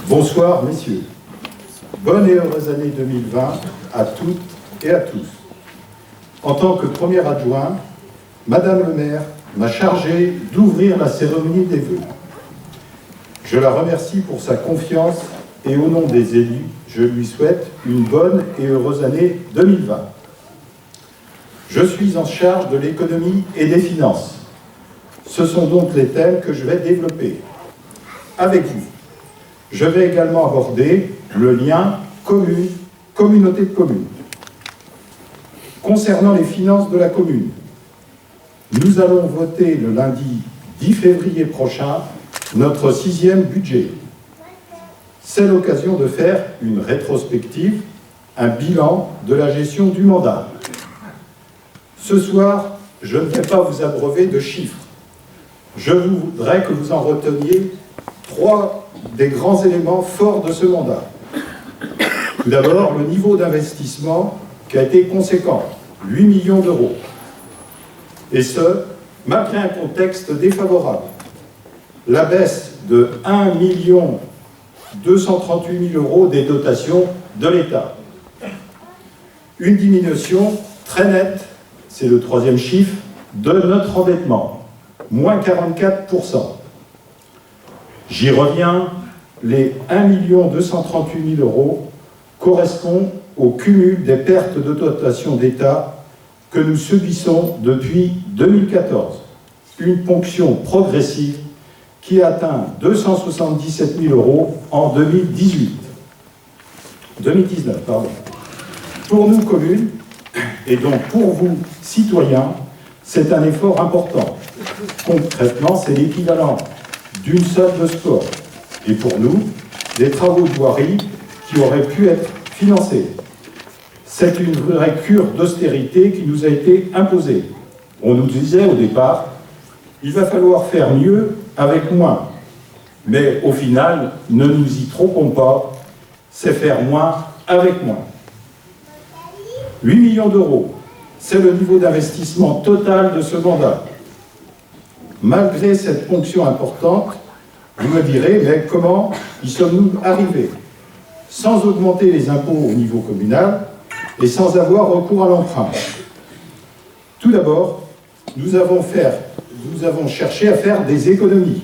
Bonsoir, messieurs. Bonne et heureuse année 2020 à toutes et à tous. En tant que premier adjoint, Madame le maire m'a chargé d'ouvrir la cérémonie des vœux. Je la remercie pour sa confiance et au nom des élus, je lui souhaite une bonne et heureuse année 2020. Je suis en charge de l'économie et des finances. Ce sont donc les thèmes que je vais développer avec vous. Je vais également aborder le lien communauté de communes. Concernant les finances de la commune, nous allons voter le lundi 10 février prochain notre 6e budget. C'est l'occasion de faire une rétrospective, un bilan de la gestion du mandat. Ce soir, je ne vais pas vous abreuver de chiffres. Je voudrais que vous en reteniez 3 des grands éléments forts de ce mandat. Tout d'abord, le niveau d'investissement qui a été conséquent, 8 millions d'euros. Et ce, malgré un contexte défavorable. La baisse de 1 238 000 euros des dotations de l'État. Une diminution très nette, c'est le 3e chiffre, de notre endettement, moins 44%. J'y reviens, les 1 238 000 euros correspondent au cumul des pertes de dotation d'État que nous subissons depuis 2014. Une ponction progressive qui atteint 277 000 euros en 2019. Pour nous, communes, et donc pour vous, citoyens, c'est un effort important. Concrètement, c'est l'équivalent d'une salle de sport. Et pour nous, des travaux de voirie qui auraient pu être financés. C'est une vraie cure d'austérité qui nous a été imposée. On nous disait au départ, il va falloir faire mieux avec moins. Mais au final, ne nous y trompons pas, c'est faire moins avec moins. 8 millions d'euros, c'est le niveau d'investissement total de ce mandat. Malgré cette ponction importante, vous me direz, mais comment y sommes-nous arrivés? Sans augmenter les impôts au niveau communal et sans avoir recours à l'emprunt. Tout d'abord, nous avons cherché à faire des économies.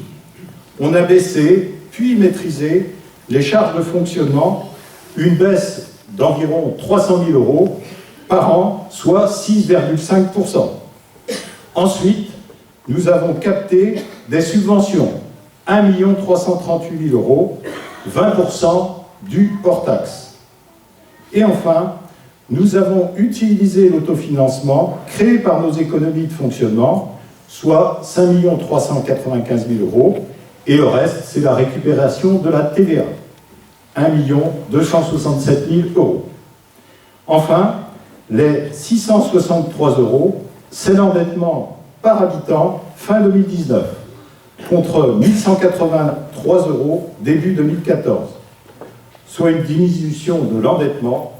On a baissé, puis maîtrisé les charges de fonctionnement, une baisse d'environ 300 000 euros par an, soit 6,5%. Ensuite, nous avons capté des subventions, 1 338 000 euros, 20% du hors-taxe. Et enfin, nous avons utilisé l'autofinancement créé par nos économies de fonctionnement, soit 5 395 000 euros, et le reste, c'est la récupération de la TVA, 1 267 000 euros. Enfin, les 663 euros, c'est l'endettement par habitant fin 2019, contre 1 183 euros début 2014, soit une diminution de l'endettement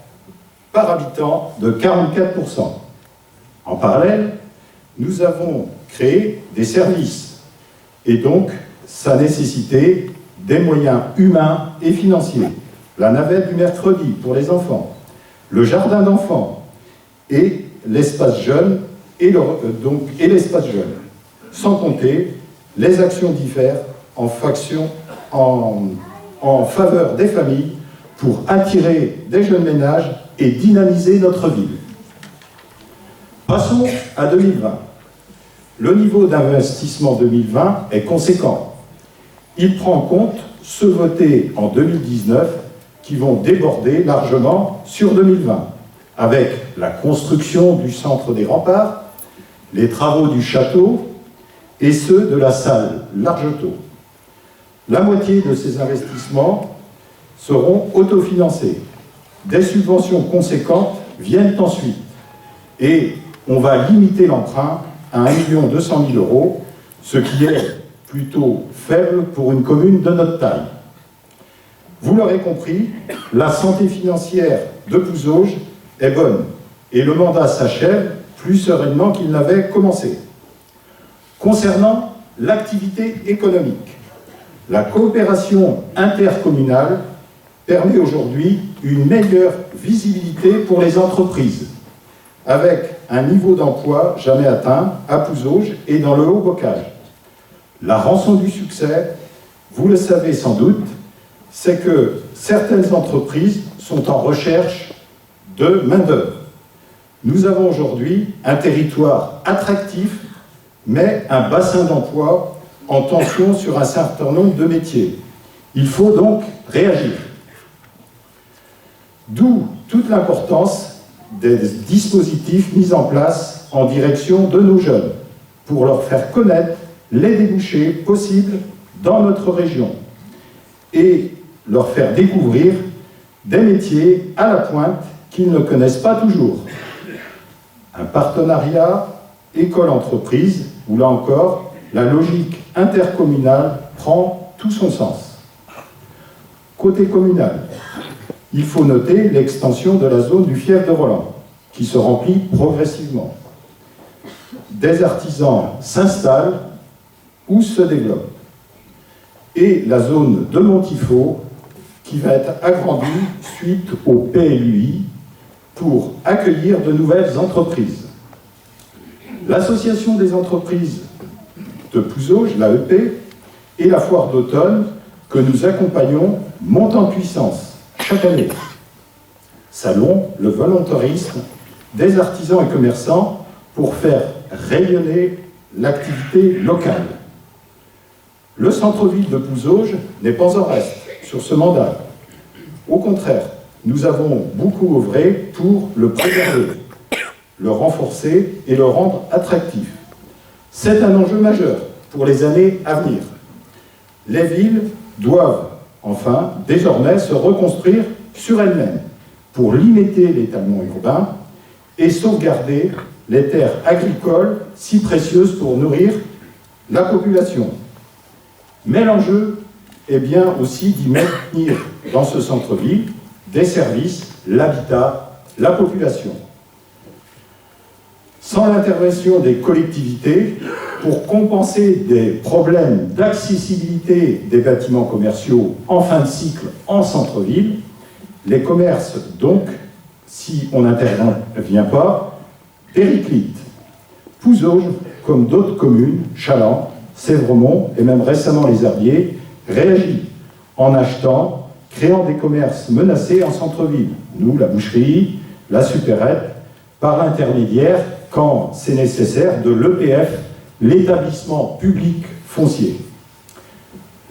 par habitant de 44%. En parallèle, nous avons créé des services, et donc ça nécessitait des moyens humains et financiers. La navette du mercredi pour les enfants, le jardin d'enfants, et l'espace jeune, et l'espace jeune, sans compter les actions diverses en faveur des familles pour attirer des jeunes ménages et dynamiser notre ville. Passons à 2020. Le niveau d'investissement 2020 est conséquent. Il prend en compte ceux votés en 2019 qui vont déborder largement sur 2020, avec la construction du centre des remparts, les travaux du château et ceux de la salle Largetot. La moitié de ces investissements seront autofinancés. Des subventions conséquentes viennent ensuite et on va limiter l'emprunt à 1 200 000 euros, ce qui est plutôt faible pour une commune de notre taille. Vous l'aurez compris, la santé financière de Pouzauges est bonne et le mandat s'achève plus sereinement qu'il n'avait commencé. Concernant l'activité économique, La coopération intercommunale permet aujourd'hui une meilleure visibilité pour les entreprises, avec un niveau d'emploi jamais atteint à Pouzauges et dans le Haut-Bocage. La rançon du succès, vous le savez sans doute, c'est que certaines entreprises sont en recherche de main-d'œuvre. Nous avons aujourd'hui un territoire attractif, mais un bassin d'emploi en tension sur un certain nombre de métiers. Il faut donc réagir. D'où toute l'importance des dispositifs mis en place en direction de nos jeunes, pour leur faire connaître les débouchés possibles dans notre région et leur faire découvrir des métiers à la pointe qu'ils ne connaissent pas toujours. Un partenariat école-entreprise, où là encore, la logique intercommunale prend tout son sens. Côté communal, il faut noter l'extension de la zone du Fief de Roland, qui se remplit progressivement. Des artisans s'installent ou se développent. Et la zone de Montifaux, qui va être agrandie suite au PLUI pour accueillir de nouvelles entreprises. L'Association des entreprises de Pouzauges, l'AEP, et la foire d'automne que nous accompagnons montent en puissance chaque année. Salon le volontarisme des artisans et commerçants pour faire rayonner l'activité locale. Le centre-ville de Pouzauges n'est pas en reste sur ce mandat. Au contraire, nous avons beaucoup œuvré pour le préserver, le renforcer et le rendre attractif. C'est un enjeu majeur pour les années à venir. Les villes doivent, enfin, désormais se reconstruire sur elles-mêmes pour limiter l'étalement urbain et sauvegarder les terres agricoles si précieuses pour nourrir la population. Mais l'enjeu est bien aussi d'y maintenir dans ce centre-ville des services, l'habitat, la population. Sans l'intervention des collectivités, pour compenser des problèmes d'accessibilité des bâtiments commerciaux en fin de cycle en centre-ville, les commerces, donc, si on n'intervient pas, périclitent. Pouzauges, comme d'autres communes, Chaland, Sévremont et même récemment les Herbiers, réagit en achetant, créant des commerces menacés en centre-ville. Nous, la boucherie, la supérette, par intermédiaire, quand c'est nécessaire, de l'EPF, l'établissement public foncier.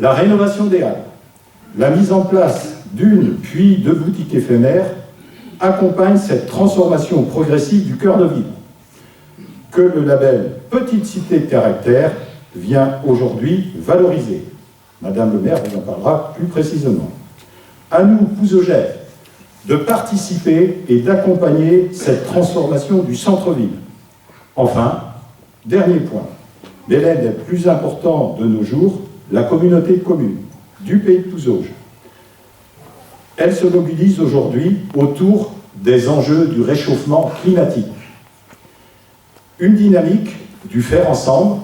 La rénovation des halles, la mise en place d'une puis deux boutiques éphémères accompagne cette transformation progressive du cœur de ville, que le label Petite Cité de Caractère vient aujourd'hui valoriser. Madame le maire vous en parlera plus précisément. À nous, Pouzaugeais, de participer et d'accompagner cette transformation du centre-ville. Enfin, dernier point, l'élève le plus important de nos jours, la communauté de communes du pays de Pouzauges. Elle se mobilise aujourd'hui autour des enjeux du réchauffement climatique. Une dynamique du faire ensemble,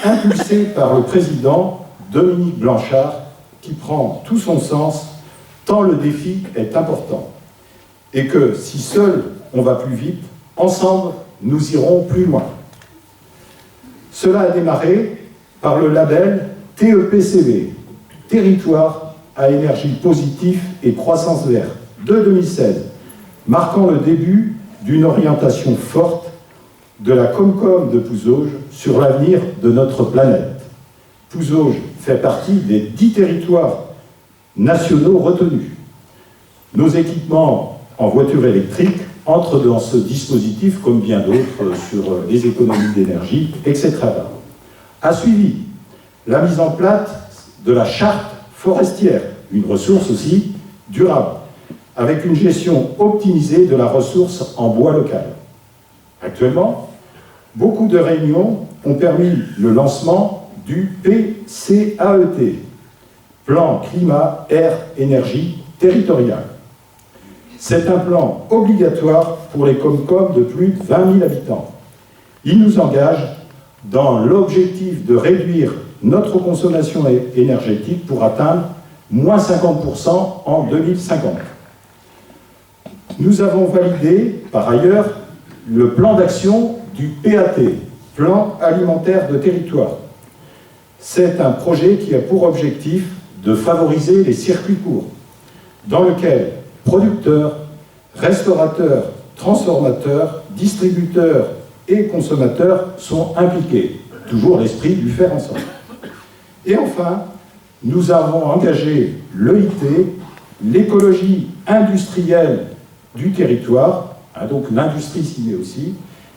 impulsée par le président Dominique Blanchard, qui prend tout son sens tant le défi est important. Et que si seul on va plus vite, ensemble nous irons plus loin. Cela a démarré par le label TEPCV, Territoire à énergie positive et croissance verte, de 2016, marquant le début d'une orientation forte de la Comcom de Pouzauges sur l'avenir de notre planète. Pouzauges fait partie des 10 territoires nationaux retenus. Nos équipements en voitures électriques entrent dans ce dispositif, comme bien d'autres sur les économies d'énergie, etc. A suivi la mise en place de la charte forestière, une ressource aussi durable, avec une gestion optimisée de la ressource en bois local. Actuellement, beaucoup de réunions ont permis le lancement du PCAET, Plan Climat, Air, Énergie Territorial. C'est un plan obligatoire pour les Comcom de plus de 20 000 habitants. Il nous engage dans l'objectif de réduire notre consommation énergétique pour atteindre moins 50% en 2050. Nous avons validé, par ailleurs, le plan d'action du PAT, Plan alimentaire de territoire. C'est un projet qui a pour objectif de favoriser les circuits courts, dans lequel producteurs, restaurateurs, transformateurs, distributeurs et consommateurs sont impliqués. Toujours l'esprit du faire ensemble. Et enfin, nous avons engagé l'EIT, l'écologie industrielle du territoire, donc l'industrie ciblée aussi,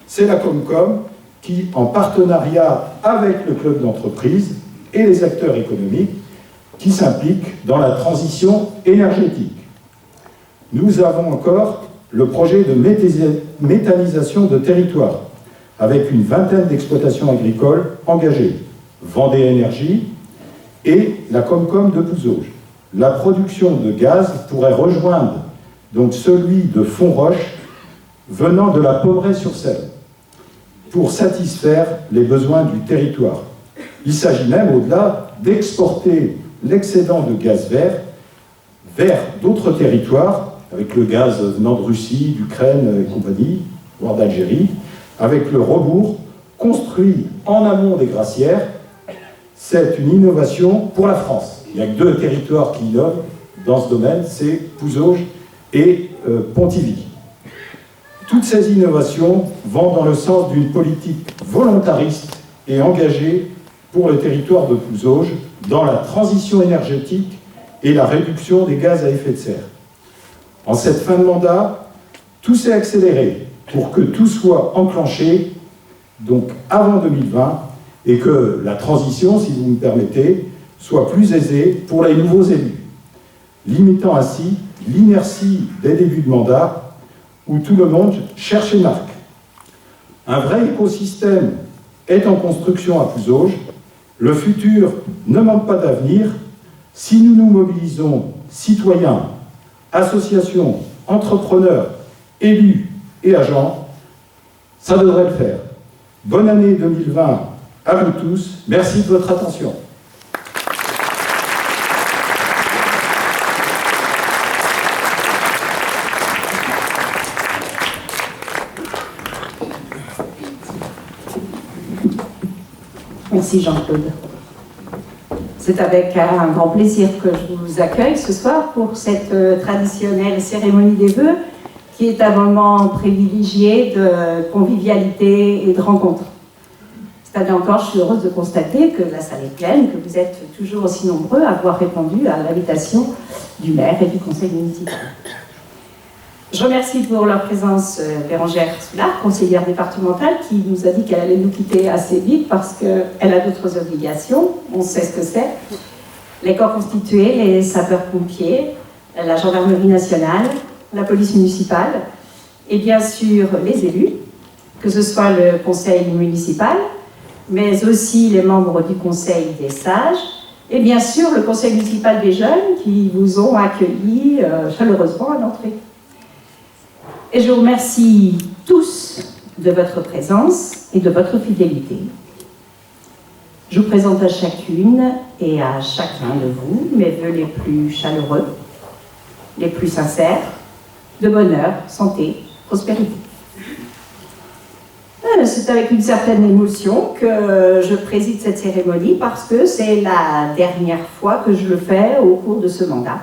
c'est la Comcom qui, en partenariat avec le club d'entreprise et les acteurs économiques, qui s'impliquent dans la transition énergétique. Nous avons encore le projet de méthanisation de territoire, avec une vingtaine d'exploitations agricoles engagées, Vendée Énergie et la Comcom de Pouzauges. La production de gaz pourrait rejoindre donc celui de Fontroche venant de la Pommeraye-sur-Seine pour satisfaire les besoins du territoire. Il s'agit même, au-delà, d'exporter l'excédent de gaz vert vers d'autres territoires, avec le gaz venant de Russie, d'Ukraine et compagnie, voire d'Algérie, avec le rebours construit en amont des glacières. C'est une innovation pour la France. Il n'y a que deux territoires qui innovent dans ce domaine, c'est Pouzauges et Pontivy. Toutes ces innovations vont dans le sens d'une politique volontariste et engagée pour le territoire de Pouzauges dans la transition énergétique et la réduction des gaz à effet de serre. En cette fin de mandat, tout s'est accéléré pour que tout soit enclenché, donc avant 2020, et que la transition, si vous me permettez, soit plus aisée pour les nouveaux élus, limitant ainsi l'inertie des débuts de mandat où tout le monde cherche et marque. Un vrai écosystème est en construction à Pouzauges. Le futur ne manque pas d'avenir si nous nous mobilisons, citoyens, associations, entrepreneurs, élus et agents. Ça devrait le faire. Bonne année 2020 à vous tous. Merci de votre attention. Merci Jean-Claude. C'est avec un grand plaisir que je vous accueille ce soir pour cette traditionnelle cérémonie des vœux qui est un moment privilégié de convivialité et de rencontre. Cette année encore, je suis heureuse de constater que la salle est pleine, que vous êtes toujours aussi nombreux à avoir répondu à l'invitation du maire et du conseil municipal. Je remercie pour leur présence Bérangère Soulard, conseillère départementale, qui nous a dit qu'elle allait nous quitter assez vite parce qu'elle a d'autres obligations. On sait ce que c'est. Les corps constitués, les sapeurs-pompiers, la gendarmerie nationale, la police municipale et bien sûr les élus, que ce soit le conseil municipal, mais aussi les membres du conseil des sages et bien sûr le conseil municipal des jeunes qui vous ont accueillis chaleureusement à l'entrée. Et je vous remercie tous de votre présence et de votre fidélité. Je vous présente à chacune et à chacun de vous mes vœux les plus chaleureux, les plus sincères, de bonheur, santé, prospérité. C'est avec une certaine émotion que je préside cette cérémonie parce que c'est la dernière fois que je le fais au cours de ce mandat.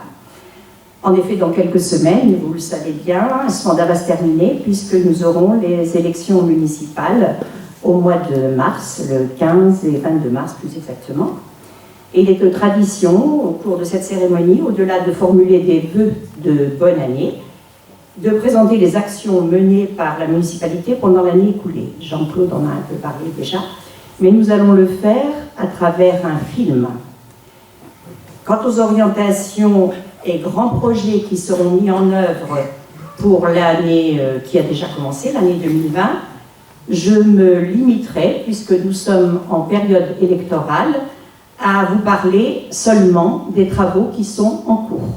En effet, dans quelques semaines, vous le savez bien, ce mandat va se terminer puisque nous aurons les élections municipales au mois de mars, le 15 et 22 mars plus exactement. Et il est de tradition, au cours de cette cérémonie, au-delà de formuler des vœux de bonne année, de présenter les actions menées par la municipalité pendant l'année écoulée. Jean-Claude en a un peu parlé déjà, mais nous allons le faire à travers un film. Quant aux orientations et grands projets qui seront mis en œuvre pour l'année qui a déjà commencé, l'année 2020, je me limiterai, puisque nous sommes en période électorale, à vous parler seulement des travaux qui sont en cours.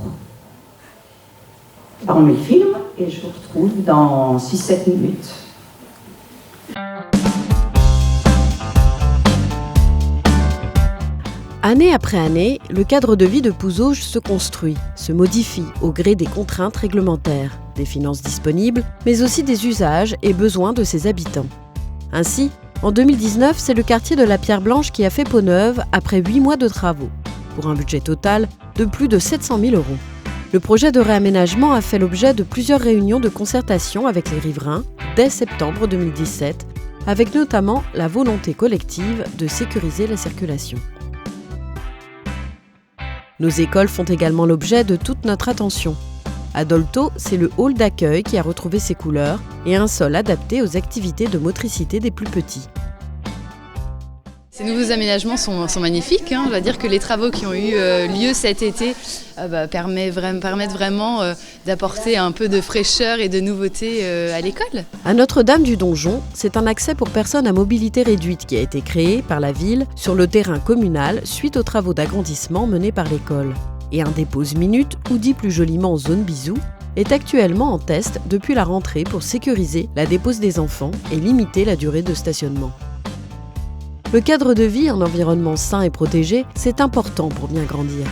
On met le film et je vous retrouve dans 6-7 minutes. Année après année, le cadre de vie de Pouzauges se construit, se modifie au gré des contraintes réglementaires, des finances disponibles, mais aussi des usages et besoins de ses habitants. Ainsi, en 2019, c'est le quartier de la Pierre Blanche qui a fait peau neuve après 8 mois de travaux, pour un budget total de plus de 700 000 €. Le projet de réaménagement a fait l'objet de plusieurs réunions de concertation avec les riverains dès septembre 2017, avec notamment la volonté collective de sécuriser la circulation. Nos écoles font également l'objet de toute notre attention. À Dolto, c'est le hall d'accueil qui a retrouvé ses couleurs et un sol adapté aux activités de motricité des plus petits. Ces nouveaux aménagements sont magnifiques. On va dire que les travaux qui ont eu lieu cet été permettent vraiment d'apporter un peu de fraîcheur et de nouveauté à l'école. À Notre-Dame du Donjon, c'est un accès pour personnes à mobilité réduite qui a été créé par la ville sur le terrain communal suite aux travaux d'agrandissement menés par l'école. Et un dépose minute, ou dit plus joliment zone bisou, est actuellement en test depuis la rentrée pour sécuriser la dépose des enfants et limiter la durée de stationnement. Le cadre de vie en environnement sain et protégé, c'est important pour bien grandir.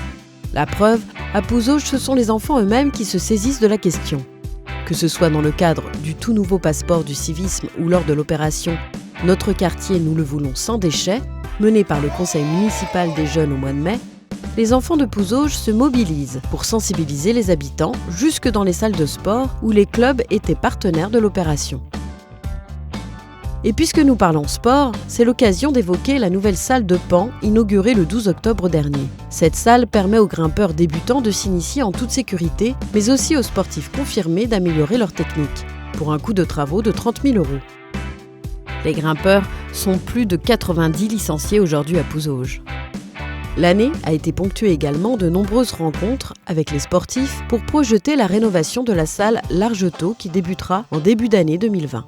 La preuve, à Pouzauges, ce sont les enfants eux-mêmes qui se saisissent de la question. Que ce soit dans le cadre du tout nouveau passeport du civisme ou lors de l'opération « Notre quartier, nous le voulons sans déchets » menée par le conseil municipal des jeunes au mois de mai, les enfants de Pouzauges se mobilisent pour sensibiliser les habitants jusque dans les salles de sport où les clubs étaient partenaires de l'opération. Et puisque nous parlons sport, c'est l'occasion d'évoquer la nouvelle salle de Pan inaugurée le 12 octobre dernier. Cette salle permet aux grimpeurs débutants de s'initier en toute sécurité, mais aussi aux sportifs confirmés d'améliorer leur technique, pour un coût de travaux de 30 000 €. Les grimpeurs sont plus de 90 licenciés aujourd'hui à Pouzauges. L'année a été ponctuée également de nombreuses rencontres avec les sportifs pour projeter la rénovation de la salle Largetot qui débutera en début d'année 2020.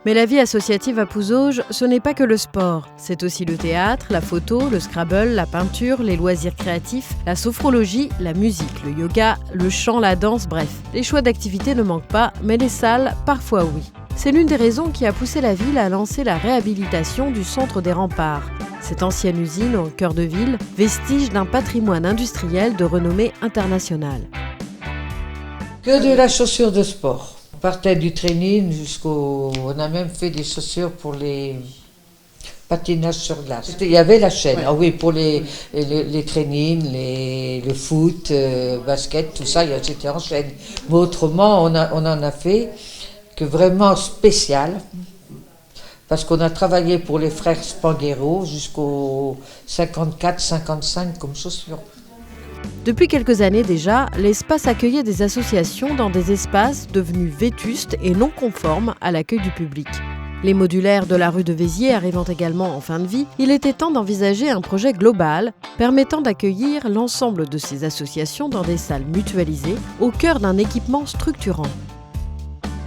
Mais la vie associative à Pouzauges, ce n'est pas que le sport. C'est aussi le théâtre, la photo, le scrabble, la peinture, les loisirs créatifs, la sophrologie, la musique, le yoga, le chant, la danse, bref. Les choix d'activités ne manquent pas, mais les salles, parfois oui. C'est l'une des raisons qui a poussé la ville à lancer la réhabilitation du centre des Remparts. Cette ancienne usine au cœur de ville, vestige d'un patrimoine industriel de renommée internationale. Que de la chaussure de sport. On partait du training on a même fait des chaussures pour les patinages sur glace. Il y avait la chaîne, ouais. Ah oui, pour les trainings, le foot, basket, tout ça, c'était en chaîne. Mais autrement, on en a fait que vraiment spécial, parce qu'on a travaillé pour les frères Spanghero jusqu'au 54-55 comme chaussures. Depuis quelques années déjà, l'espace accueillait des associations dans des espaces devenus vétustes et non conformes à l'accueil du public. Les modulaires de la rue de Véziers arrivant également en fin de vie, il était temps d'envisager un projet global permettant d'accueillir l'ensemble de ces associations dans des salles mutualisées au cœur d'un équipement structurant.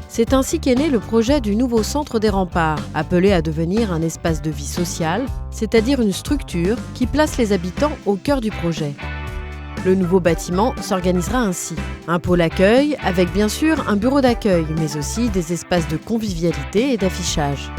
C'est ainsi qu'est né le projet du nouveau centre des Remparts, appelé à devenir un espace de vie sociale, c'est-à-dire une structure qui place les habitants au cœur du projet. Le nouveau bâtiment s'organisera ainsi. Un pôle accueil avec bien sûr un bureau d'accueil, mais aussi des espaces de convivialité et d'affichage.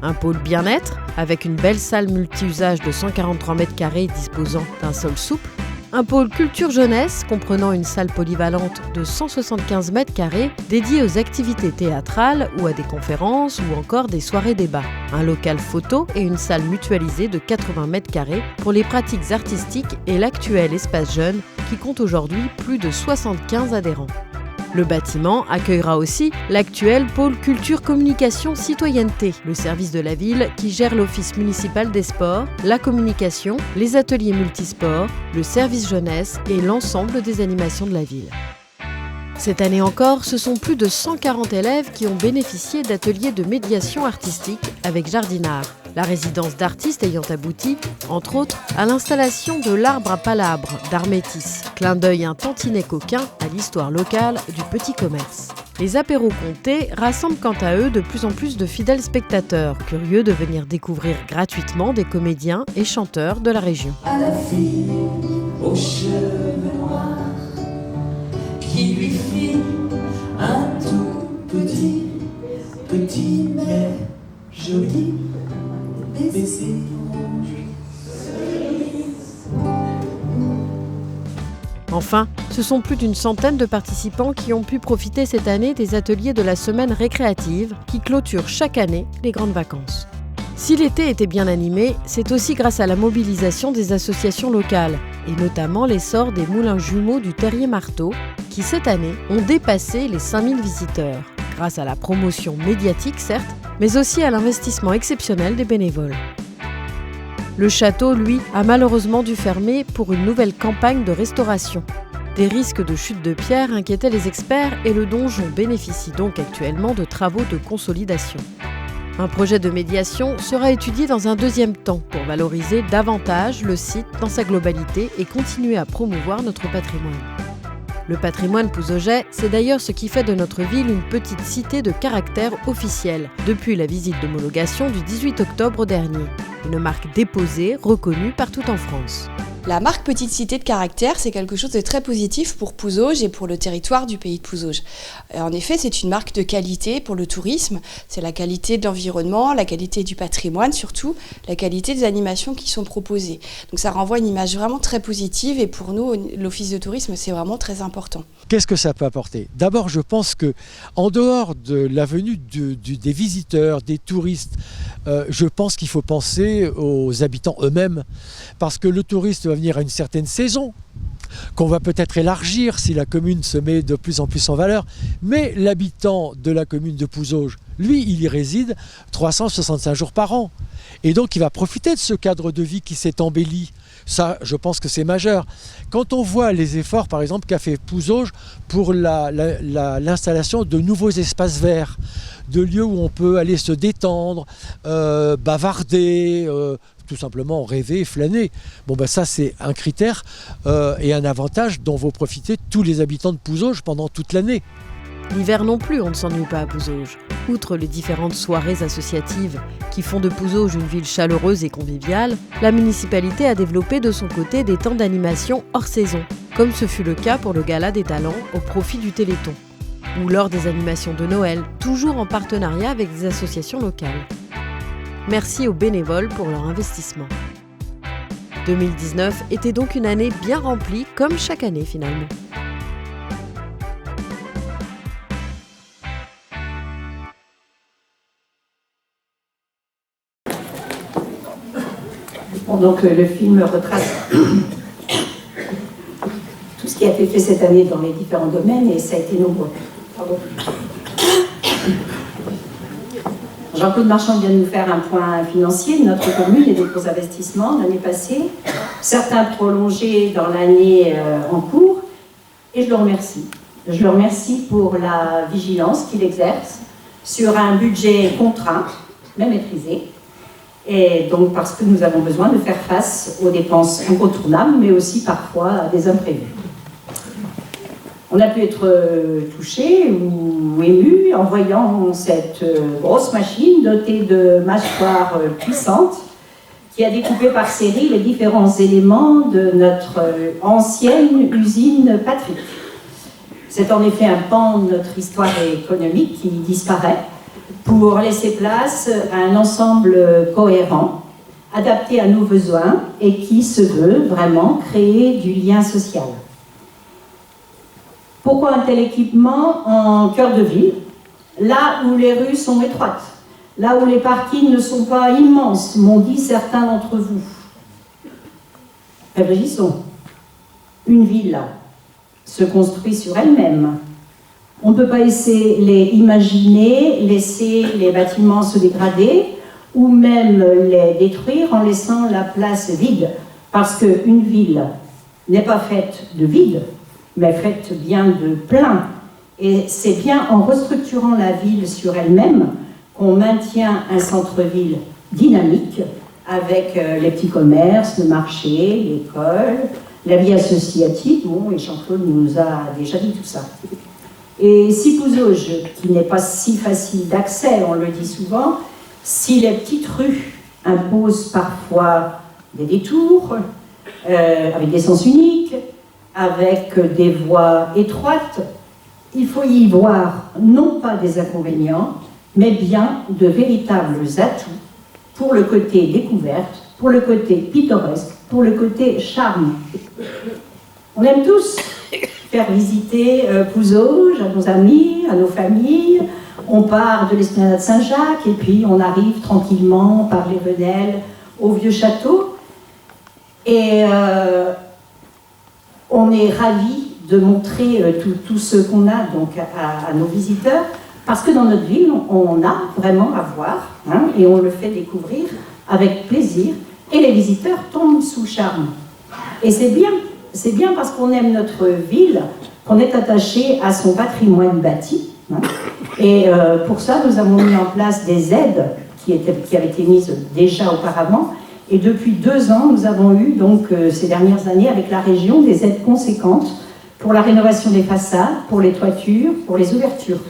Un pôle bien-être avec une belle salle multi-usage de 143 m² disposant d'un sol souple. Un pôle culture-jeunesse comprenant une salle polyvalente de 175 m² dédiée aux activités théâtrales ou à des conférences ou encore des soirées débats. Un local photo et une salle mutualisée de 80 m² pour les pratiques artistiques et l'actuel espace jeune qui compte aujourd'hui plus de 75 adhérents. Le bâtiment accueillera aussi l'actuel pôle culture communication citoyenneté, le service de la ville qui gère l'office municipal des sports, la communication, les ateliers multisports, le service jeunesse et l'ensemble des animations de la ville. Cette année encore, ce sont plus de 140 élèves qui ont bénéficié d'ateliers de médiation artistique avec Jardinard, la résidence d'artistes ayant abouti, entre autres, à l'installation de l'arbre à palabres d'Armétis, clin d'œil un tantinet coquin à l'histoire locale du petit commerce. Les apéros comtés rassemblent quant à eux de plus en plus de fidèles spectateurs, curieux de venir découvrir gratuitement des comédiens et chanteurs de la région. À la fille aux cheveux noirs qui lui fit un tout petit mais joli baiser rouge. Enfin, ce sont plus d'une centaine de participants qui ont pu profiter cette année des ateliers de la semaine récréative qui clôturent chaque année les grandes vacances. Si l'été était bien animé, c'est aussi grâce à la mobilisation des associations locales, et notamment l'essor des moulins jumeaux du Terrier-Marteau, qui cette année ont dépassé les 5000 visiteurs, grâce à la promotion médiatique certes, mais aussi à l'investissement exceptionnel des bénévoles. Le château, lui, a malheureusement dû fermer pour une nouvelle campagne de restauration. Des risques de chute de pierre inquiétaient les experts et le donjon bénéficie donc actuellement de travaux de consolidation. Un projet de médiation sera étudié dans un deuxième temps pour valoriser davantage le site dans sa globalité et continuer à promouvoir notre patrimoine. Le patrimoine pouzaugeais, c'est d'ailleurs ce qui fait de notre ville une petite cité de caractère officiel, depuis la visite d'homologation du 18 octobre dernier. Une marque déposée, reconnue partout en France. La marque Petite Cité de Caractère, c'est quelque chose de très positif pour Pouzauges et pour le territoire du pays de Pouzauges. En effet, c'est une marque de qualité pour le tourisme, c'est la qualité de l'environnement, la qualité du patrimoine surtout, la qualité des animations qui sont proposées. Donc ça renvoie une image vraiment très positive et pour nous, l'Office de tourisme, c'est vraiment très important. Qu'est-ce que ça peut apporter? D'abord, je pense que en dehors de la venue des visiteurs, des touristes, je pense qu'il faut penser aux habitants eux-mêmes, parce que le touriste va venir à une certaine saison, qu'on va peut-être élargir si la commune se met de plus en plus en valeur, mais l'habitant de la commune de Pouzauges, lui, il y réside 365 jours par an. Et donc il va profiter de ce cadre de vie qui s'est embelli. Ça, je pense que c'est majeur. Quand on voit les efforts, par exemple, qu'a fait Pouzauges pour l'installation de nouveaux espaces verts, de lieux où on peut aller se détendre, bavarder, tout simplement rêver, flâner. Bon, ben ça, c'est un critère et un avantage dont vont profiter tous les habitants de Pouzauges pendant toute l'année. L'hiver non plus, on ne s'ennuie pas à Pouzauges. Outre les différentes soirées associatives qui font de Pouzauges une ville chaleureuse et conviviale, la municipalité a développé de son côté des temps d'animation hors saison, comme ce fut le cas pour le Gala des Talents au profit du Téléthon, ou lors des animations de Noël, toujours en partenariat avec des associations locales. Merci aux bénévoles pour leur investissement. 2019 était donc une année bien remplie, comme chaque année finalement. Bon, donc le film retrace tout ce qui a été fait cette année dans les différents domaines et ça a été nombreux. Pardon. Jean-Claude Marchand vient de nous faire un point financier de notre commune et des gros investissements l'année passée, certains prolongés dans l'année en cours, et je le remercie. Je le remercie pour la vigilance qu'il exerce sur un budget contraint, mais maîtrisé, et donc parce que nous avons besoin de faire face aux dépenses incontournables, mais aussi parfois à des imprévus. On a pu être touché ou ému en voyant cette grosse machine dotée de mâchoires puissantes qui a découpé par série les différents éléments de notre ancienne usine Patrick. C'est en effet un pan de notre histoire économique qui disparaît pour laisser place à un ensemble cohérent, adapté à nos besoins et qui se veut vraiment créer du lien social. Pourquoi un tel équipement en cœur de ville, là où les rues sont étroites, là où les parkings ne sont pas immenses, m'ont dit certains d'entre vous. Réfléchissons. Une ville se construit sur elle-même. On ne peut pas laisser les bâtiments se dégrader ou même les détruire en laissant la place vide. Parce qu'une ville n'est pas faite de vide, mais faite bien de plein. Et c'est bien en restructurant la ville sur elle-même qu'on maintient un centre-ville dynamique avec les petits commerces, le marché, l'école, la vie associative. Bon, et Jean-Claude nous a déjà dit tout ça. Et si Pouzauges, qui n'est pas si facile d'accès, on le dit souvent, si les petites rues imposent parfois des détours, avec des sens uniques, avec des voies étroites, il faut y voir non pas des inconvénients, mais bien de véritables atouts pour le côté découverte, pour le côté pittoresque, pour le côté charme. On aime tous faire visiter Pouzauges à nos amis, à nos familles. On part de l'esplanade Saint-Jacques et puis on arrive tranquillement par les Venelles au vieux château. Et on est ravis de montrer tout ce qu'on a donc à nos visiteurs, parce que dans notre ville, on a vraiment à voir, hein, et on le fait découvrir avec plaisir, et les visiteurs tombent sous le charme. Et c'est bien parce qu'on aime notre ville, qu'on est attaché à son patrimoine bâti, hein, et pour ça, nous avons mis en place des aides qui avaient été mises déjà auparavant, et depuis 2 ans, nous avons eu, donc, ces dernières années, avec la région, des aides conséquentes pour la rénovation des façades, pour les toitures, pour les ouvertures.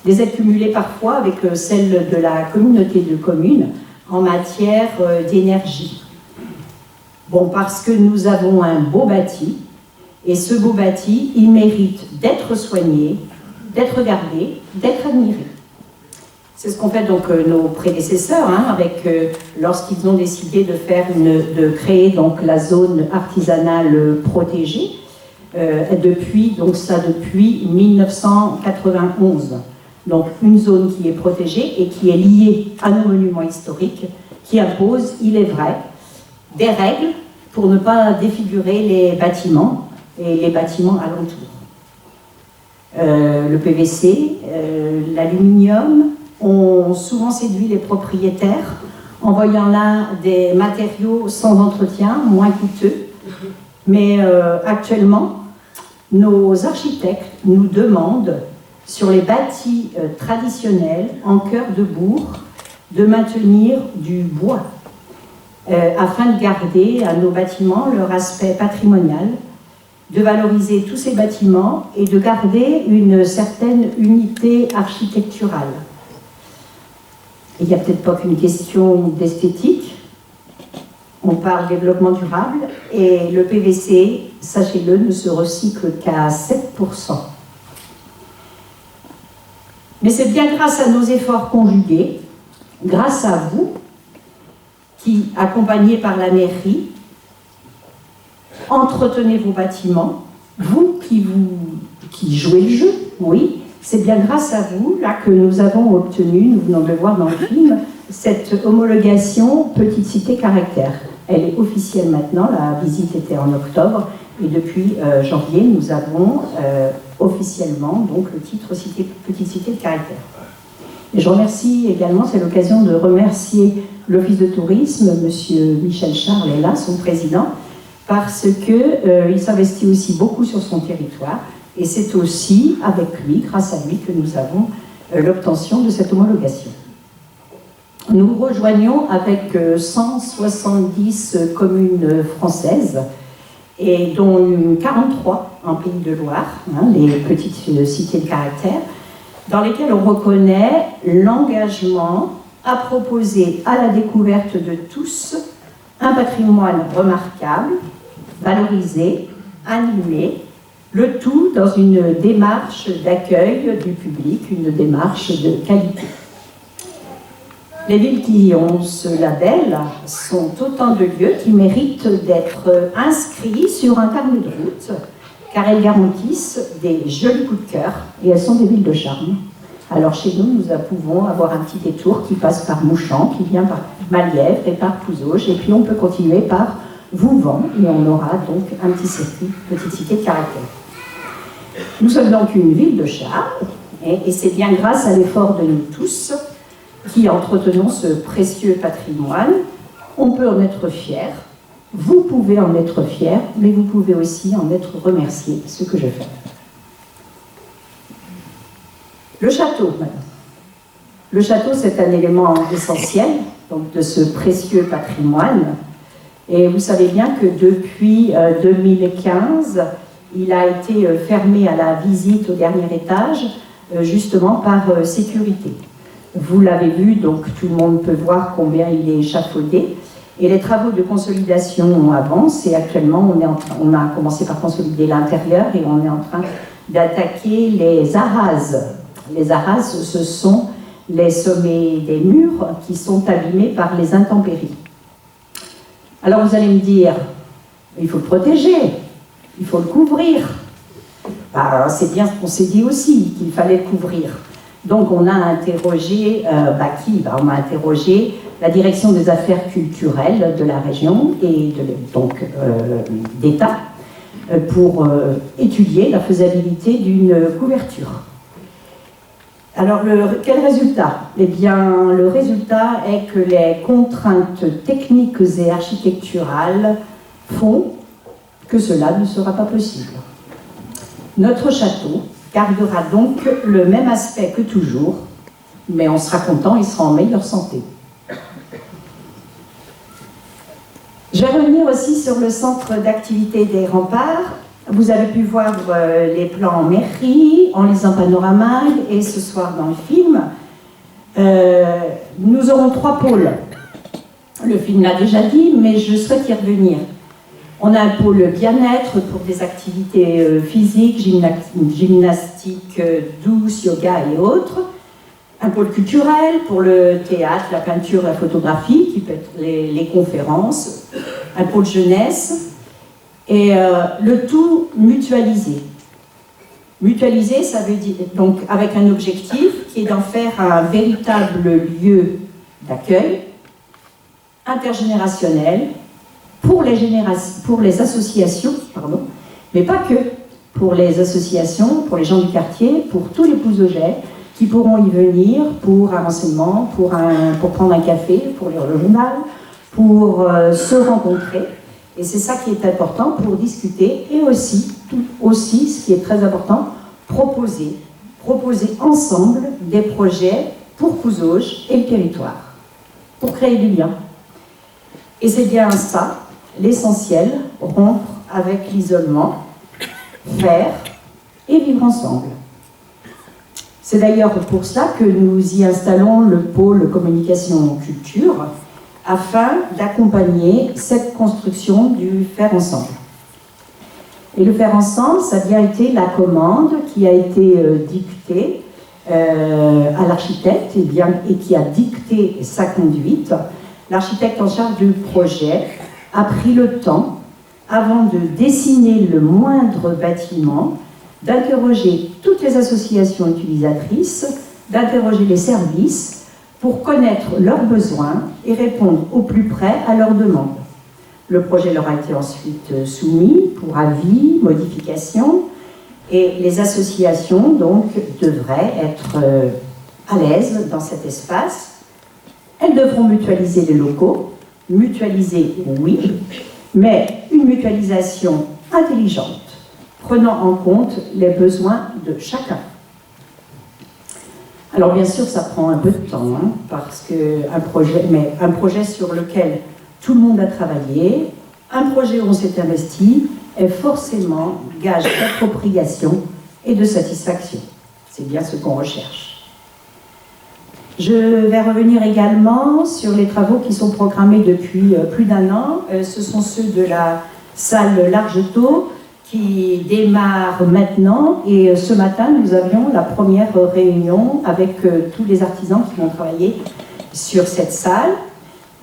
Des aides cumulées parfois avec celles de la communauté de communes en matière d'énergie. Bon, parce que nous avons un beau bâti, et ce beau bâti, il mérite d'être soigné, d'être gardé, d'être admiré. C'est ce qu'ont fait donc nos prédécesseurs, hein, lorsqu'ils ont décidé de créer donc la zone artisanale protégée, depuis 1991. Donc une zone qui est protégée et qui est liée à nos monuments historiques, qui impose, il est vrai, des règles pour ne pas défigurer les bâtiments et les bâtiments alentours. Le PVC, l'aluminium ont souvent séduit les propriétaires en voyant là des matériaux sans entretien, moins coûteux. Mais actuellement, nos architectes nous demandent, sur les bâtis traditionnels, en cœur de bourg, de maintenir du bois, afin de garder à nos bâtiments leur aspect patrimonial, de valoriser tous ces bâtiments et de garder une certaine unité architecturale. Il n'y a peut-être pas qu'une question d'esthétique. On parle développement durable et le PVC, sachez-le, ne se recycle qu'à 7%. Mais c'est bien grâce à nos efforts conjugués, grâce à vous, qui, accompagnés par la mairie, entretenez vos bâtiments, vous qui jouez le jeu, oui, c'est bien grâce à vous là que nous avons obtenu, nous venons de le voir dans le film, cette homologation Petite Cité Caractère. Elle est officielle maintenant, la visite était en octobre, et depuis janvier, nous avons officiellement donc, le titre Petite Cité de Caractère. Et je remercie également, c'est l'occasion de remercier l'Office de tourisme, M. Michel Charles est là, son président, parce qu'il s'investit aussi beaucoup sur son territoire, et c'est aussi avec lui, grâce à lui, que nous avons l'obtention de cette homologation. Nous rejoignons avec 170 communes françaises, et dont 43 en Pays de Loire, hein, les petites cités de caractère, dans lesquelles on reconnaît l'engagement à proposer à la découverte de tous un patrimoine remarquable, valorisé, animé, le tout dans une démarche d'accueil du public, une démarche de qualité. Les villes qui ont ce label sont autant de lieux qui méritent d'être inscrits sur un carnet de route, car elles garantissent des jolis coups de cœur et elles sont des villes de charme. Alors chez nous, nous pouvons avoir un petit détour qui passe par Mouchamp, qui vient par Malièvre et par Pouzauges, et puis on peut continuer par Vouvant, et on aura donc un petit circuit, petite cité de caractère. Nous sommes donc une ville de charme, et c'est bien grâce à l'effort de nous tous qui entretenons ce précieux patrimoine. On peut en être fier, vous pouvez en être fier, mais vous pouvez aussi en être remercié, ce que je fais. Le château, madame. Le château, c'est un élément essentiel donc, de ce précieux patrimoine. Et vous savez bien que depuis 2015, il a été fermé à la visite au dernier étage, justement par sécurité. Vous l'avez vu, donc tout le monde peut voir combien il est échafaudé. Et les travaux de consolidation avancent. Et actuellement, on a commencé par consolider l'intérieur et on est en train d'attaquer les arases. Les arases, ce sont les sommets des murs qui sont abîmés par les intempéries. Alors vous allez me dire, il faut le protéger, il faut le couvrir. Bah, c'est bien ce qu'on s'est dit aussi, qu'il fallait couvrir. Donc on a interrogé, on a interrogé la direction des affaires culturelles de la région et d'État pour étudier la faisabilité d'une couverture. Alors quel résultat? Eh bien le résultat est que les contraintes techniques et architecturales font que cela ne sera pas possible. Notre château gardera donc le même aspect que toujours, mais on sera content, il sera en meilleure santé. Je vais revenir aussi sur le centre d'activité des remparts. Vous avez pu voir les plans en mairie, en lisant Panorama, et ce soir dans le film. Nous aurons 3 pôles. Le film l'a déjà dit, mais je souhaite y revenir. On a un pôle bien-être pour des activités physiques, gymnastique douce, yoga et autres. Un pôle culturel pour le théâtre, la peinture, la photographie, qui peut être les conférences. Un pôle jeunesse. Et le tout mutualisé. Mutualisé, ça veut dire donc avec un objectif qui est d'en faire un véritable lieu d'accueil intergénérationnel pour les associations, mais pas que, pour les associations, pour les gens du quartier, pour tous les Pouzogais qui pourront y venir pour un renseignement, pour prendre un café, pour lire le journal, pour se rencontrer. Et c'est ça qui est important pour discuter et aussi, ce qui est très important, proposer ensemble des projets pour Pouzauges et le territoire, pour créer du lien. Et c'est bien ça, l'essentiel, rompre avec l'isolement, faire et vivre ensemble. C'est d'ailleurs pour cela que nous y installons le pôle communication culture, afin d'accompagner cette construction du faire ensemble. Et le faire ensemble, ça a bien été la commande qui a été dictée à l'architecte et qui a dicté sa conduite. L'architecte en charge du projet a pris le temps, avant de dessiner le moindre bâtiment, d'interroger toutes les associations utilisatrices, d'interroger les services, pour connaître leurs besoins et répondre au plus près à leurs demandes. Le projet leur a été ensuite soumis pour avis, modification, et les associations donc devraient être à l'aise dans cet espace. Elles devront mutualiser les locaux, mutualiser oui, mais une mutualisation intelligente, prenant en compte les besoins de chacun. Alors bien sûr, ça prend un peu de temps, parce qu'un projet sur lequel tout le monde a travaillé, un projet où on s'est investi, est forcément gage d'appropriation et de satisfaction. C'est bien ce qu'on recherche. Je vais revenir également sur les travaux qui sont programmés depuis plus d'1 an. Ce sont ceux de la salle Largetot, qui démarre maintenant, et ce matin nous avions la première réunion avec tous les artisans qui vont travailler sur cette salle.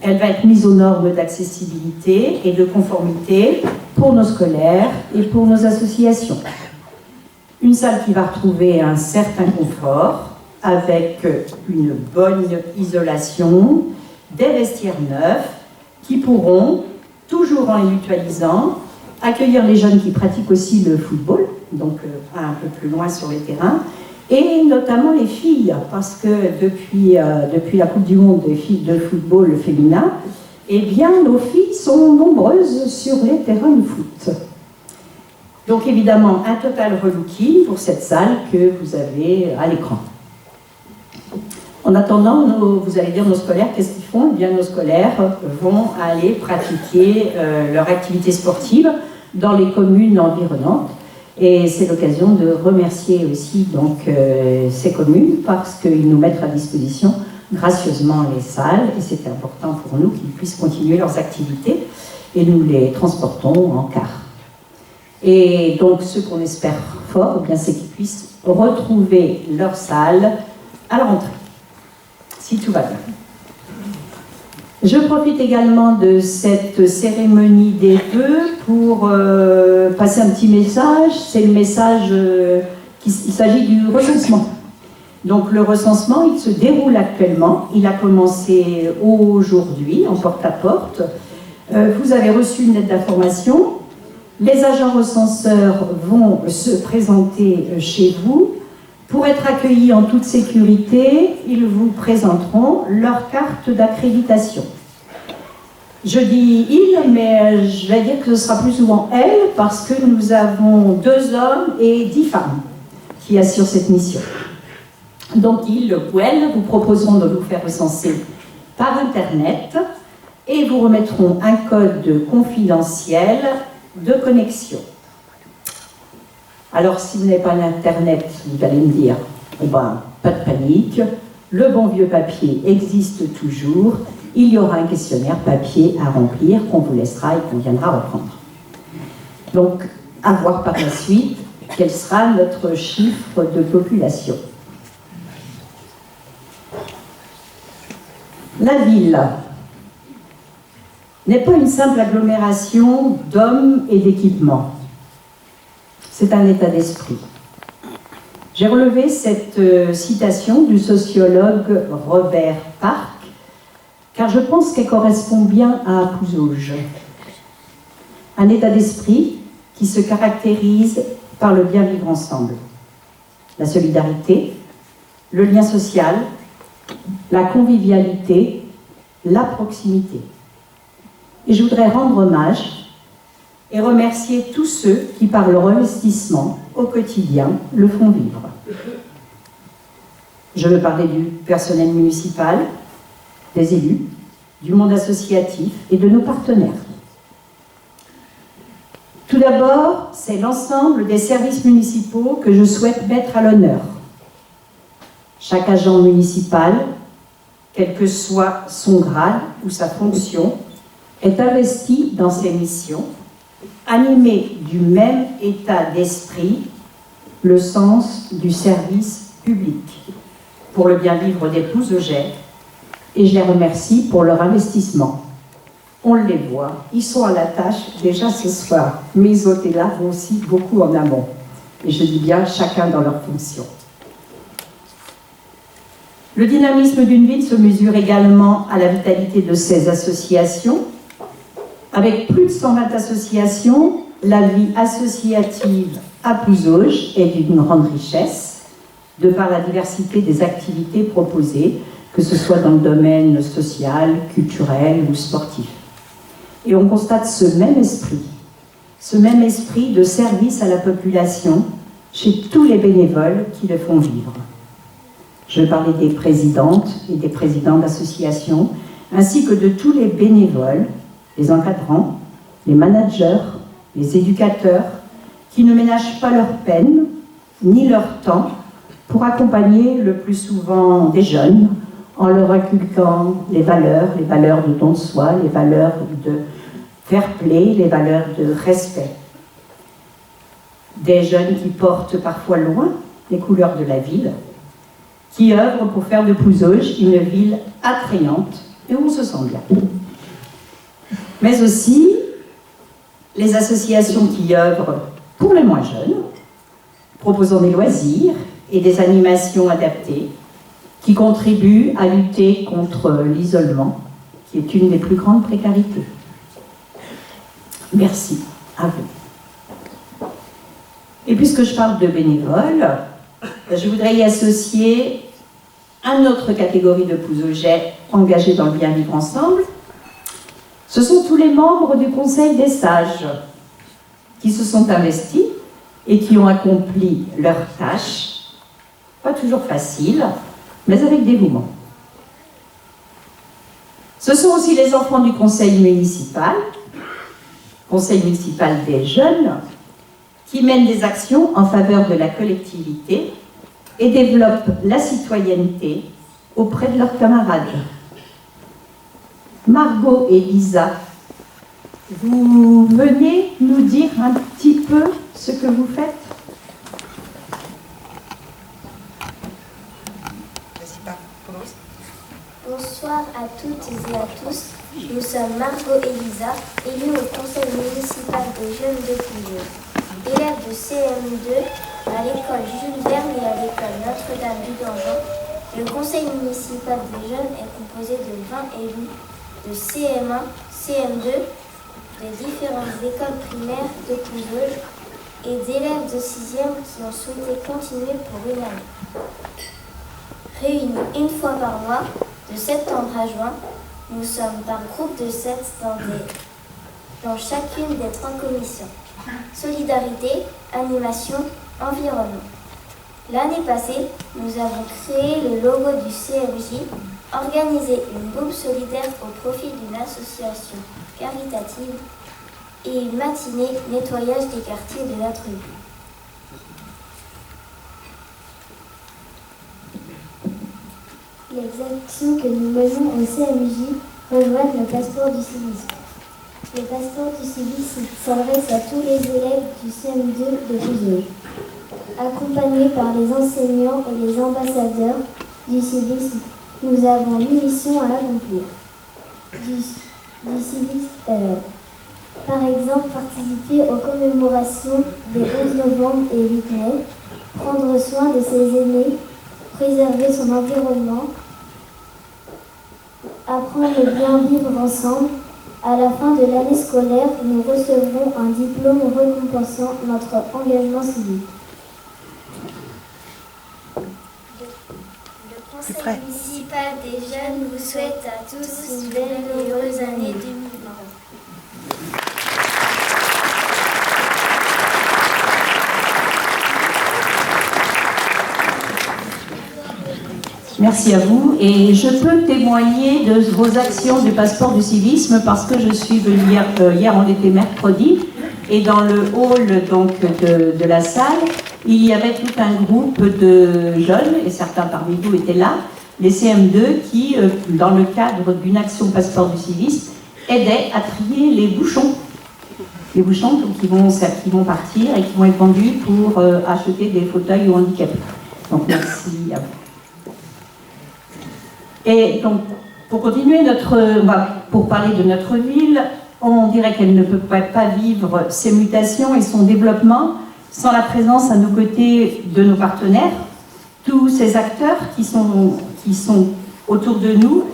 Elle va être mise aux normes d'accessibilité et de conformité pour nos scolaires et pour nos associations. Une salle qui va retrouver un certain confort avec une bonne isolation, des vestiaires neufs qui pourront, toujours en les mutualisant, accueillir les jeunes qui pratiquent aussi le football, donc un peu plus loin sur les terrains, et notamment les filles, parce que depuis la Coupe du Monde des filles de football féminin, eh bien, nos filles sont nombreuses sur les terrains de foot. Donc évidemment, un total relooking pour cette salle que vous avez à l'écran. En attendant, vous allez dire nos scolaires, qu'est-ce qu'ils font? Eh bien, nos scolaires vont aller pratiquer leur activité sportive dans les communes environnantes. Et c'est l'occasion de remercier aussi donc, ces communes parce qu'ils nous mettent à disposition gracieusement les salles et c'est important pour nous qu'ils puissent continuer leurs activités et nous les transportons en car. Et donc ce qu'on espère fort, eh bien, c'est qu'ils puissent retrouver leur salle à la rentrée, si tout va bien. Je profite également de cette cérémonie des vœux pour passer un petit message. C'est le message il s'agit du recensement. Donc le recensement, il se déroule actuellement. Il a commencé aujourd'hui, en porte-à-porte. Vous avez reçu une lettre d'information. Les agents recenseurs vont se présenter chez vous. Pour être accueillis en toute sécurité, ils vous présenteront leur carte d'accréditation. Je dis « ils », mais je vais dire que ce sera plus souvent « elles » parce que nous avons 2 hommes et 10 femmes qui assurent cette mission. Donc ils ou elles vous proposeront de vous faire recenser par Internet et vous remettront un code confidentiel de connexion. Alors, si vous n'avez pas l'Internet, vous allez me dire, eh ben, pas de panique, le bon vieux papier existe toujours, il y aura un questionnaire papier à remplir qu'on vous laissera et qu'on viendra reprendre. Donc, à voir par la suite quel sera notre chiffre de population. La ville n'est pas une simple agglomération d'hommes et d'équipements. C'est un état d'esprit. J'ai relevé cette citation du sociologue Robert Park, car je pense qu'elle correspond bien à Pouzauges. Un état d'esprit qui se caractérise par le bien vivre ensemble. La solidarité, le lien social, la convivialité, la proximité. Et je voudrais rendre hommage et remercier tous ceux qui, par leur investissement au quotidien, le font vivre. Je veux parler du personnel municipal, des élus, du monde associatif et de nos partenaires. Tout d'abord, c'est l'ensemble des services municipaux que je souhaite mettre à l'honneur. Chaque agent municipal, quel que soit son grade ou sa fonction, est investi dans ses missions, animé du même état d'esprit, le sens du service public, pour le bien vivre des Pouzaugeais, et je les remercie pour leur investissement. On les voit, ils sont à la tâche déjà ce soir. Mes hôtes et là vont aussi beaucoup en amont. Et je dis bien chacun dans leur fonction. Le dynamisme d'une ville se mesure également à la vitalité de ses associations. Avec plus de 120 associations, la vie associative à Pouzauges est d'une grande richesse, de par la diversité des activités proposées, que ce soit dans le domaine social, culturel ou sportif. Et on constate ce même esprit de service à la population chez tous les bénévoles qui le font vivre. Je vais parler des présidentes et des présidents d'associations, ainsi que de tous les bénévoles, les encadrants, les managers, les éducateurs, qui ne ménagent pas leur peine ni leur temps pour accompagner le plus souvent des jeunes en leur inculquant les valeurs de don de soi, les valeurs de fair play, les valeurs de respect. Des jeunes qui portent parfois loin les couleurs de la ville, qui œuvrent pour faire de Pouzauges une ville attrayante et où on se sent bien. Mais aussi les associations qui œuvrent pour les moins jeunes, proposant des loisirs et des animations adaptées, qui contribuent à lutter contre l'isolement, qui est une des plus grandes précarités. Merci à vous. Et puisque je parle de bénévoles, je voudrais y associer une autre catégorie de Pouzaugeais engagés dans le bien vivre ensemble. Ce sont tous les membres du Conseil des sages qui se sont investis et qui ont accompli leurs tâches, pas toujours faciles, mais avec dévouement. Ce sont aussi les enfants du conseil municipal des jeunes, qui mènent des actions en faveur de la collectivité et développent la citoyenneté auprès de leurs camarades. Margot et Lisa, vous venez nous dire un petit peu ce que vous faites ? Bonsoir à toutes et à tous. Nous sommes Margot et Lisa, élus au conseil municipal des jeunes de Pouilleux. Élèves de CM2 à l'école Jules Verne et à l'école Notre-Dame du Donjon, le conseil municipal des jeunes est composé de 20 élus de CM1, CM2, des différentes écoles primaires de Pouilleux et d'élèves de 6e qui ont souhaité continuer pour une année. Réunis une fois par mois, de septembre à juin, nous sommes par groupe de 7 dans chacune des 3 commissions. Solidarité, animation, environnement. L'année passée, nous avons créé le logo du CMJ, organisé une bourse solidaire au profit d'une association caritative et une matinée nettoyage des quartiers de notre ville. Les actions que nous menons au CMJ rejoignent le passeport du civisme. Le passeport du civisme s'adresse à tous les élèves du CM2 de Pouilleux. Accompagnés par les enseignants et les ambassadeurs du civisme, nous avons une mission à accomplir. Du civisme, par exemple, participer aux commémorations des 11 novembre et 8 mai, prendre soin de ses aînés, préserver son environnement, apprendre le bien vivre ensemble. À la fin de l'année scolaire, nous recevrons un diplôme récompensant notre engagement civique. Le conseil municipal des jeunes vous souhaite à tous une belle et heureuse année 2020. Merci à vous. Et je peux témoigner de vos actions du passeport du civisme parce que je suis venue hier on était mercredi, et dans le hall donc, de la salle, il y avait tout un groupe de jeunes, et certains parmi vous étaient là, les CM2, qui, dans le cadre d'une action passeport du civisme, aidaient à trier les bouchons. Les bouchons donc, qui vont partir et qui vont être vendus pour acheter des fauteuils aux handicapés. Donc merci à vous. Et donc, pour continuer pour parler de notre ville, on dirait qu'elle ne peut pas vivre ses mutations et son développement sans la présence à nos côtés de nos partenaires, tous ces acteurs qui sont autour de nous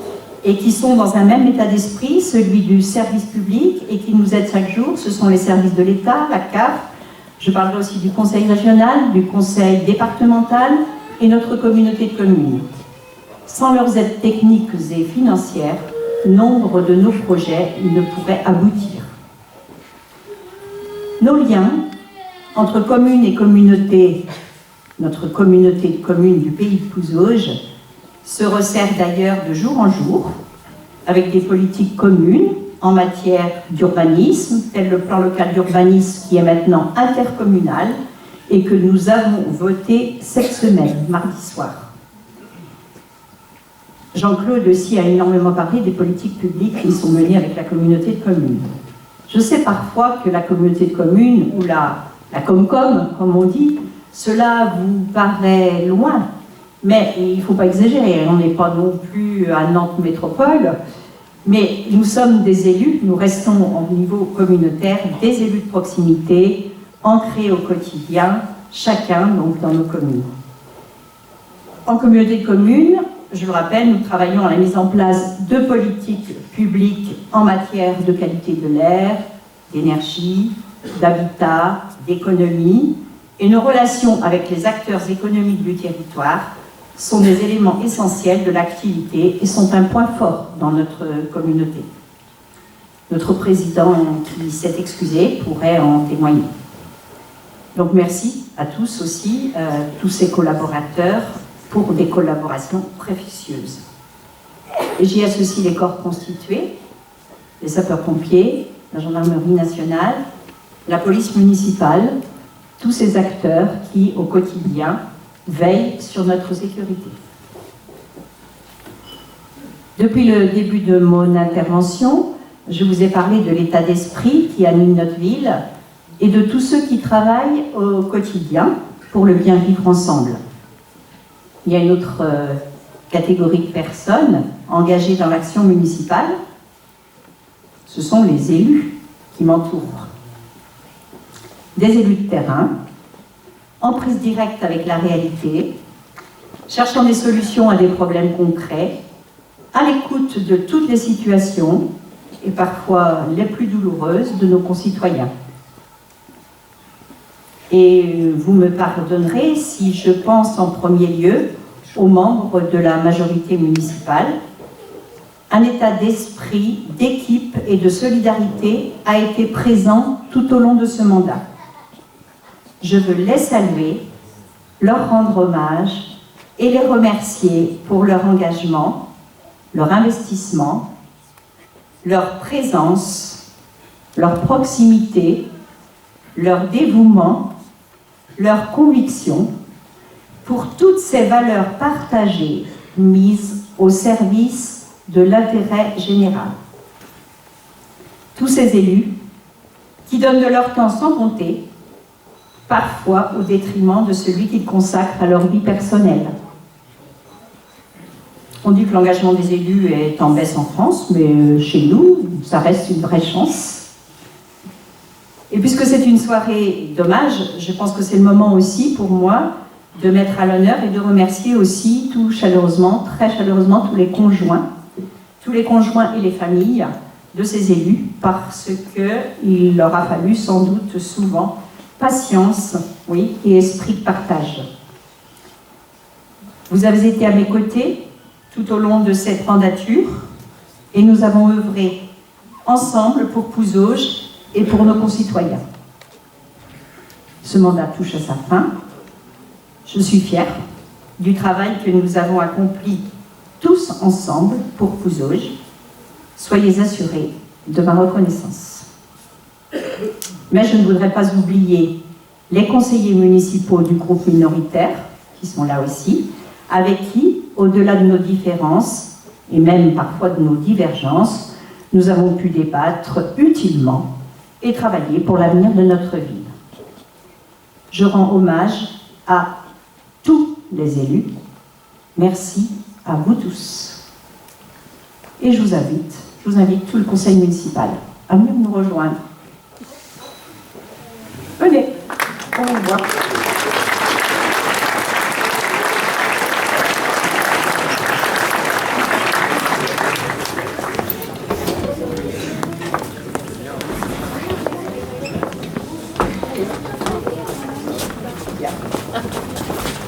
et qui sont dans un même état d'esprit, celui du service public, et qui nous aident chaque jour. Ce sont les services de l'État, la CAF, je parlerai aussi du conseil régional, du conseil départemental et notre communauté de communes. Sans leurs aides techniques et financières, nombre de nos projets ne pourraient aboutir. Nos liens entre communes et communautés, notre communauté de communes du pays de Pouzauges, se resserrent d'ailleurs de jour en jour, avec des politiques communes en matière d'urbanisme, tel le plan local d'urbanisme qui est maintenant intercommunal et que nous avons voté cette semaine, mardi soir. Jean-Claude aussi a énormément parlé des politiques publiques qui sont menées avec la communauté de communes. Je sais parfois que la communauté de communes, ou la Comcom, comme on dit, cela vous paraît loin, mais il ne faut pas exagérer, on n'est pas non plus à Nantes métropole, mais nous sommes des élus, nous restons au niveau communautaire, des élus de proximité, ancrés au quotidien, chacun donc dans nos communes. En communauté de communes, je le rappelle, nous travaillons à la mise en place de politiques publiques en matière de qualité de l'air, d'énergie, d'habitat, d'économie, et nos relations avec les acteurs économiques du territoire sont des éléments essentiels de l'activité et sont un point fort dans notre communauté. Notre président, qui s'est excusé, pourrait en témoigner. Donc merci à tous aussi, tous ces collaborateurs, pour des collaborations précieuses. Et j'y associe les corps constitués, les sapeurs-pompiers, la gendarmerie nationale, la police municipale, tous ces acteurs qui, au quotidien, veillent sur notre sécurité. Depuis le début de mon intervention, je vous ai parlé de l'état d'esprit qui anime notre ville et de tous ceux qui travaillent au quotidien pour le bien vivre ensemble. Il y a une autre catégorie de personnes engagées dans l'action municipale, ce sont les élus qui m'entourent. Des élus de terrain, en prise directe avec la réalité, cherchant des solutions à des problèmes concrets, à l'écoute de toutes les situations et parfois les plus douloureuses de nos concitoyens. Et vous me pardonnerez si je pense en premier lieu aux membres de la majorité municipale. Un état d'esprit, d'équipe et de solidarité a été présent tout au long de ce mandat. Je veux les saluer, leur rendre hommage et les remercier pour leur engagement, leur investissement, leur présence, leur proximité, leur dévouement, leur conviction pour toutes ces valeurs partagées mises au service de l'intérêt général. Tous ces élus qui donnent de leur temps sans compter, parfois au détriment de celui qu'ils consacrent à leur vie personnelle. On dit que l'engagement des élus est en baisse en France, mais chez nous, ça reste une vraie chance. Et puisque c'est une soirée d'hommage, je pense que c'est le moment aussi pour moi de mettre à l'honneur et de remercier aussi tout chaleureusement, très chaleureusement, tous les conjoints et les familles de ces élus, parce qu'il leur a fallu sans doute souvent patience, oui, et esprit de partage. Vous avez été à mes côtés tout au long de cette mandature et nous avons œuvré ensemble pour Pouzauges et pour nos concitoyens. Ce mandat touche à sa fin. Je suis fière du travail que nous avons accompli tous ensemble pour Pouzauges. Soyez assurés de ma reconnaissance. Mais je ne voudrais pas oublier les conseillers municipaux du groupe minoritaire, qui sont là aussi, avec qui, au-delà de nos différences, et même parfois de nos divergences, nous avons pu débattre utilement et travailler pour l'avenir de notre ville. Je rends hommage à tous les élus. Merci à vous tous. Et je vous invite tout le conseil municipal à venir nous rejoindre. Venez, on va voir.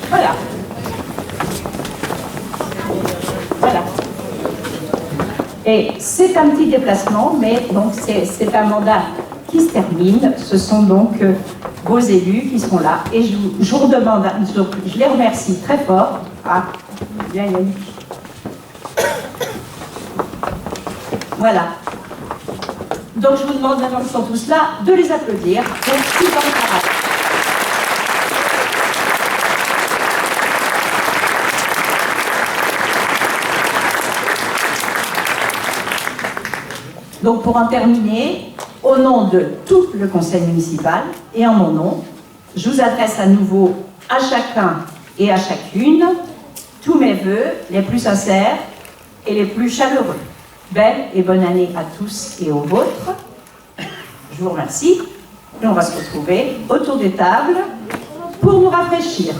Voilà. Voilà. Et c'est un petit déplacement, mais donc c'est un mandat qui se termine. Ce sont donc vos élus qui sont là. Et je vous redemande, je les remercie très fort. Ah, bien Yannick. Voilà. Donc je vous demande maintenant qu'ils sont tous là, de les applaudir pour tout leur travail. Donc pour en terminer, au nom de tout le conseil municipal et en mon nom, je vous adresse à nouveau à chacun et à chacune tous mes vœux les plus sincères et les plus chaleureux. Belle et bonne année à tous et aux vôtres. Je vous remercie et on va se retrouver autour des tables pour nous rafraîchir.